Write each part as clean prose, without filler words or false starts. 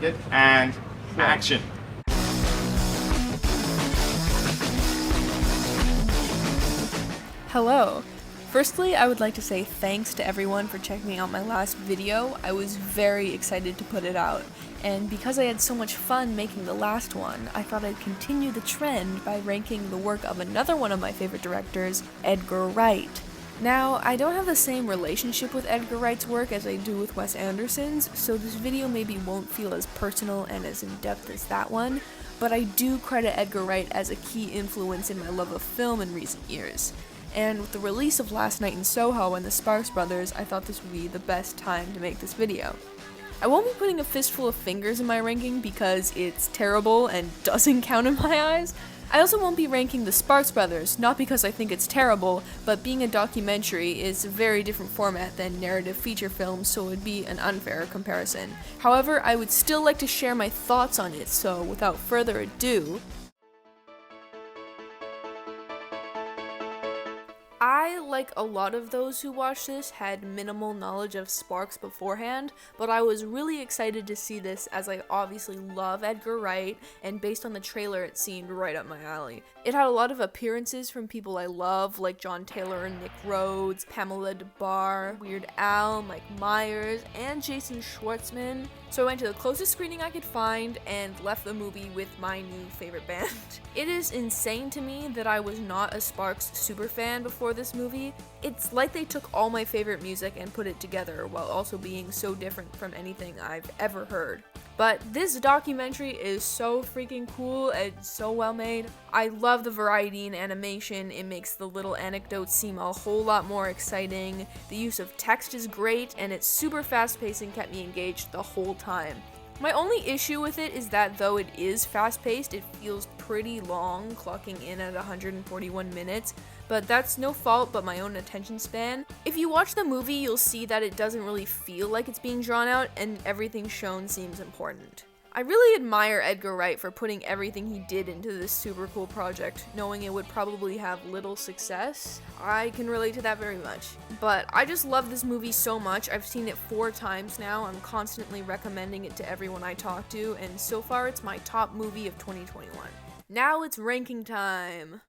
Good. And action. Hello. Firstly, I would like to say thanks to everyone for checking out my last video. I was very excited to put it out, and because I had so much fun making the last one, I thought I'd continue the trend by ranking the work of another one of my favorite directors, Edgar Wright. Now, I don't have the same relationship with Edgar Wright's work as I do with Wes Anderson's, so this video maybe won't feel as personal and as in-depth as that one, but I do credit Edgar Wright as a key influence in my love of film in recent years. And with the release of Last Night in Soho and the Sparks Brothers, I thought this would be the best time to make this video. I won't be putting a fistful of fingers in my ranking because it's terrible and doesn't count in my eyes. I also won't be ranking the Sparks Brothers, not because I think it's terrible, but being a documentary is a very different format than narrative feature films, so it would be an unfair comparison. However, I would still like to share my thoughts on it, so without further ado, I, like a lot of those who watch this, had minimal knowledge of Sparks beforehand, but I was really excited to see this as I obviously love Edgar Wright, and based on the trailer it seemed right up my alley. It had a lot of appearances from people I love, like John Taylor and Nick Rhodes, Pamela DeBar, Weird Al, Mike Myers, and Jason Schwartzman. So I went to the closest screening I could find and left the movie with my new favorite band. It is insane to me that I was not a Sparks superfan before this movie. It's like they took all my favorite music and put it together while also being so different from anything I've ever heard. But this documentary is so freaking cool and so well made. I love the variety in animation. It makes the little anecdotes seem a whole lot more exciting. The use of text is great, and it's super fast-paced and kept me engaged the whole time. My only issue with it is that though it is fast-paced, it feels pretty long, clocking in at 141 minutes, but that's no fault but my own attention span. If you watch the movie, you'll see that it doesn't really feel like it's being drawn out, and everything shown seems important. I really admire Edgar Wright for putting everything he did into this super cool project, knowing it would probably have little success. I can relate to that very much. But I just love this movie so much. I've seen it 4 times now. I'm constantly recommending it to everyone I talk to, and so far it's my top movie of 2021. Now it's ranking time.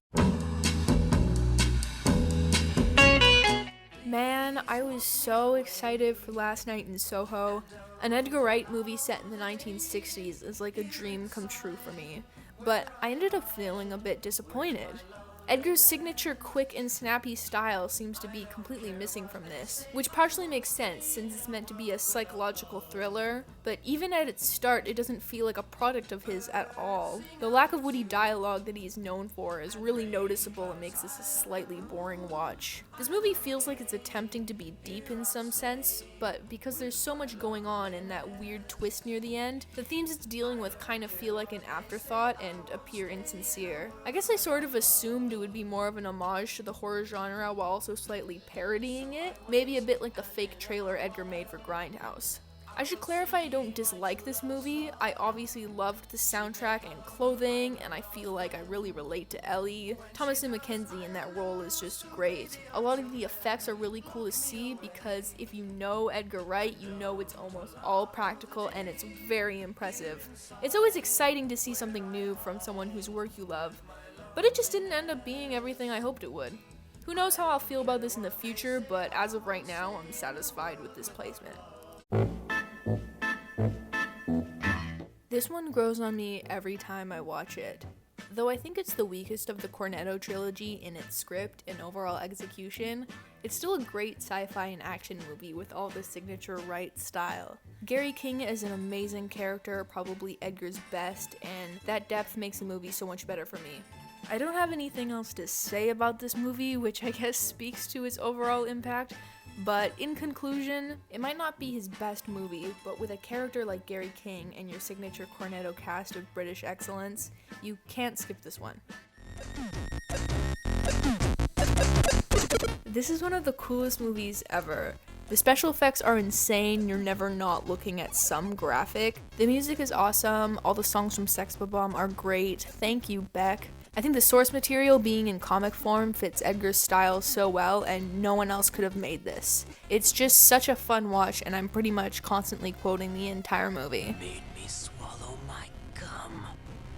Man, I was so excited for Last Night in Soho. An Edgar Wright movie set in the 1960s is like a dream come true for me, but I ended up feeling a bit disappointed. Edgar's signature quick and snappy style seems to be completely missing from this, which partially makes sense since it's meant to be a psychological thriller, but even at its start it doesn't feel like a product of his at all. The lack of witty dialogue that he's known for is really noticeable and makes this a slightly boring watch. This movie feels like it's attempting to be deep in some sense, but because there's so much going on and that weird twist near the end, the themes it's dealing with kind of feel like an afterthought and appear insincere. I guess I sort of assumed it would be more of an homage to the horror genre while also slightly parodying it, maybe a bit like the fake trailer Edgar made for Grindhouse. I should clarify I don't dislike this movie. I obviously loved the soundtrack and clothing, and I feel like I really relate to Ellie. Thomasin McKenzie in that role is just great. A lot of the effects are really cool to see because if you know Edgar Wright, you know it's almost all practical and it's very impressive. It's always exciting to see something new from someone whose work you love, but it just didn't end up being everything I hoped it would. Who knows how I'll feel about this in the future, but as of right now, I'm satisfied with this placement. This one grows on me every time I watch it. Though I think it's the weakest of the Cornetto trilogy in its script and overall execution, it's still a great sci-fi and action movie with all the signature Wright style. Gary King is an amazing character, probably Edgar's best, and that depth makes the movie so much better for me. I don't have anything else to say about this movie, which I guess speaks to its overall impact, but in conclusion, it might not be his best movie, but with a character like Gary King and your signature Cornetto cast of British excellence, you can't skip this one. This is one of the coolest movies ever. The special effects are insane, you're never not looking at some graphic. The music is awesome, all the songs from Sex Bomb are great, thank you Beck. I think the source material being in comic form fits Edgar's style so well, and no one else could have made this. It's just such a fun watch, and I'm pretty much constantly quoting the entire movie. Made me swallow my gum.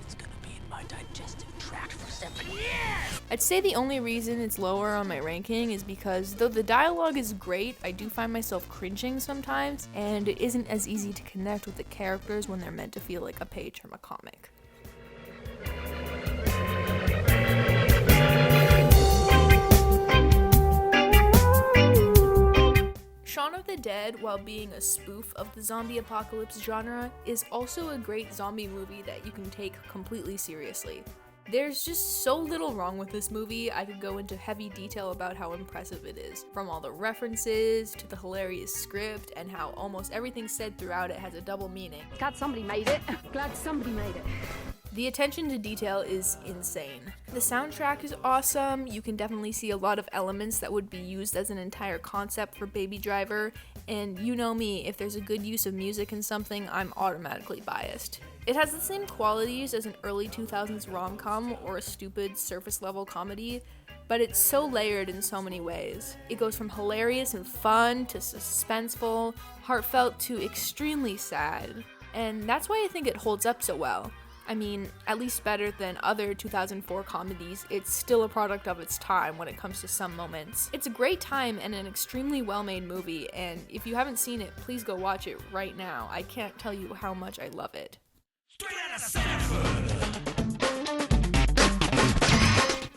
It's gonna be in my digestive tract for 7 years. I'd say the only reason it's lower on my ranking is because though the dialogue is great, I do find myself cringing sometimes, and it isn't as easy to connect with the characters when they're meant to feel like a page from a comic. Shaun of the Dead, while being a spoof of the zombie apocalypse genre, is also a great zombie movie that you can take completely seriously. There's just so little wrong with this movie. I could go into heavy detail about how impressive it is, from all the references to the hilarious script and how almost everything said throughout it has a double meaning. Glad somebody made it. Glad somebody made it. The attention to detail is insane. The soundtrack is awesome. You can definitely see a lot of elements that would be used as an entire concept for Baby Driver, and you know me, if there's a good use of music in something, I'm automatically biased. It has the same qualities as an early 2000s rom-com or a stupid surface-level comedy, but it's so layered in so many ways. It goes from hilarious and fun to suspenseful, heartfelt to extremely sad, and that's why I think it holds up so well. I mean, at least better than other 2004 comedies, it's still a product of its time when it comes to some moments. It's a great time and an extremely well-made movie, and if you haven't seen it, please go watch it right now. I can't tell you how much I love it.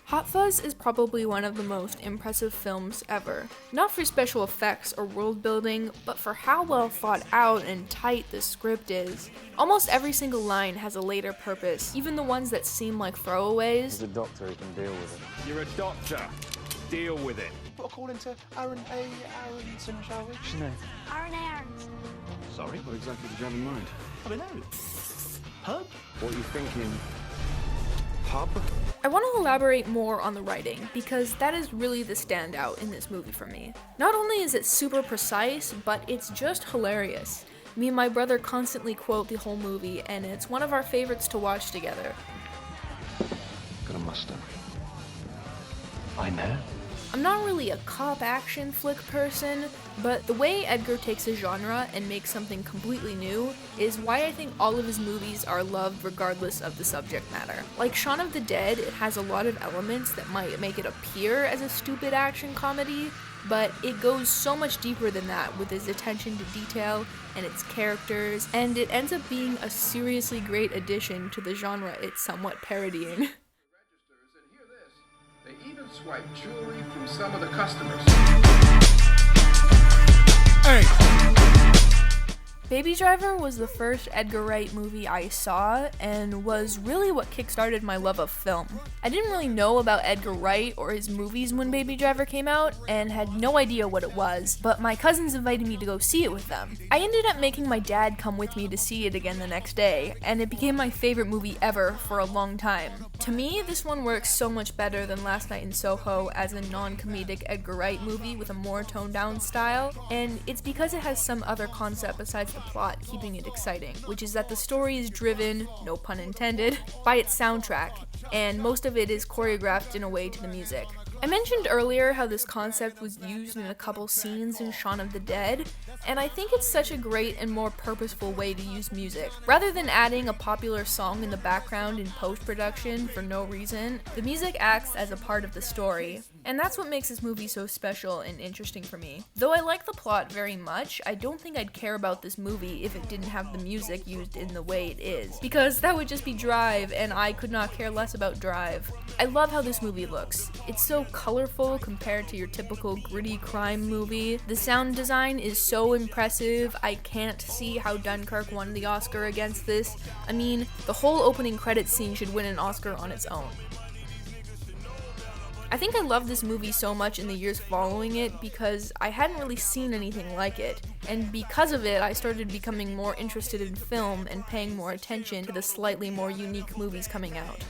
Hot Fuzz is probably one of the most impressive films ever. Not for special effects or world building, but for how well thought out and tight the script is. Almost every single line has a later purpose, even the ones that seem like throwaways. As a doctor, he can deal with it. You're a doctor. Deal with it. Put a call into Aaron A. Aronson, shall we? What's his name? Aaron Aarons. Sorry? What exactly did you have in mind? I don't know. Pub? What are you thinking? Pub? I want to elaborate more on the writing, because that is really the standout in this movie for me. Not only is it super precise, but it's just hilarious. Me and my brother constantly quote the whole movie, and it's one of our favorites to watch together. Got a mustache. I know. I'm not really a cop action flick person, but the way Edgar takes a genre and makes something completely new is why I think all of his movies are loved regardless of the subject matter. Like Shaun of the Dead, it has a lot of elements that might make it appear as a stupid action comedy, but it goes so much deeper than that with its attention to detail and its characters, and it ends up being a seriously great addition to the genre it's somewhat parodying. They even swipe jewelry from some of the customers. Hey! Baby Driver was the first Edgar Wright movie I saw and was really what kickstarted my love of film. I didn't really know about Edgar Wright or his movies when Baby Driver came out and had no idea what it was, but my cousins invited me to go see it with them. I ended up making my dad come with me to see it again the next day, and it became my favorite movie ever for a long time. To me, this one works so much better than Last Night in Soho as a non-comedic Edgar Wright movie with a more toned-down style, and it's because it has some other concept besides the plot keeping it exciting, which is that the story is driven, no pun intended, by its soundtrack, and most of it is choreographed in a way to the music. I mentioned earlier how this concept was used in a couple scenes in Shaun of the Dead, and I think it's such a great and more purposeful way to use music. Rather than adding a popular song in the background in post-production for no reason, the music acts as a part of the story, and that's what makes this movie so special and interesting for me. Though I like the plot very much, I don't think I'd care about this movie if it didn't have the music used in the way it is, because that would just be Drive, and I could not care less about Drive. I love how this movie looks. It's so colorful compared to your typical gritty crime movie. The sound design is so impressive. I can't see how Dunkirk won the Oscar against this. I mean, the whole opening credits scene should win an Oscar on its own. I think I loved this movie so much in the years following it because I hadn't really seen anything like it, and because of it I started becoming more interested in film and paying more attention to the slightly more unique movies coming out.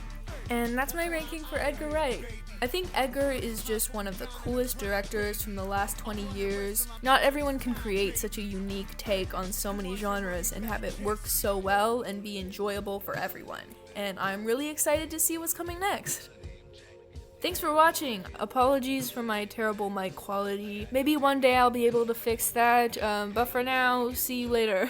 And that's my ranking for Edgar Wright. I think Edgar is just one of the coolest directors from the last 20 years. Not everyone can create such a unique take on so many genres and have it work so well and be enjoyable for everyone. And I'm really excited to see what's coming next. Thanks for watching. Apologies for my terrible mic quality. Maybe one day I'll be able to fix that, but for now, see you later.